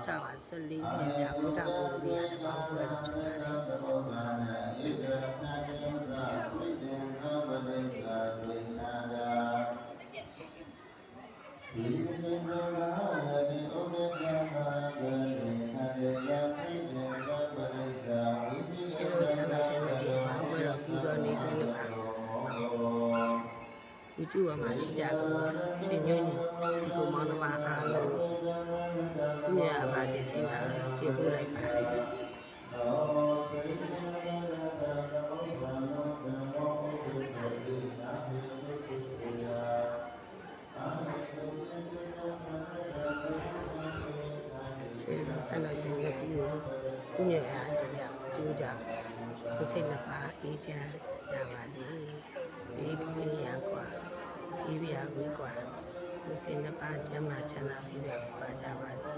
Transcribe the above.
ကြပါ14နှစ်ပြဗုဒ္ဓဘုရားတပေါင်းပွဲတော်ဖြစ်ပါတယ်ဒီစင်္ကာလာယတိဥပ္ပဇ္ဇမာကလေခန္ဓာယသိတေသဗ္ဗရိစ္ဆာဝိသိကေ ဆန္ဒရှင်တွေဒီမှာဘွဲတော်ပူဇော်နေခြင်းတို့ဟာYouTube မှာရှိကြကုန်သောရှင်ညွန့်ဒီကိုမောင်နှမအားလုံးညပါခြင်းချင်းကတင်ပို့လိုက်ပါတယ်ရှင်ဆန္ဒရှင်ရဲ့ကြီးကိုကုမြတ်အားကြောင့်ကျိုးကြကိုစိတ်နှစ်ပါးအေးချမ်းရပါစေဒီလိုရန်กว่าဒီပြာဝေးกว่าကိုစိတ်နှစ်ပါးချမ်းသာချမ်းသာပြီးပါကြပါစေ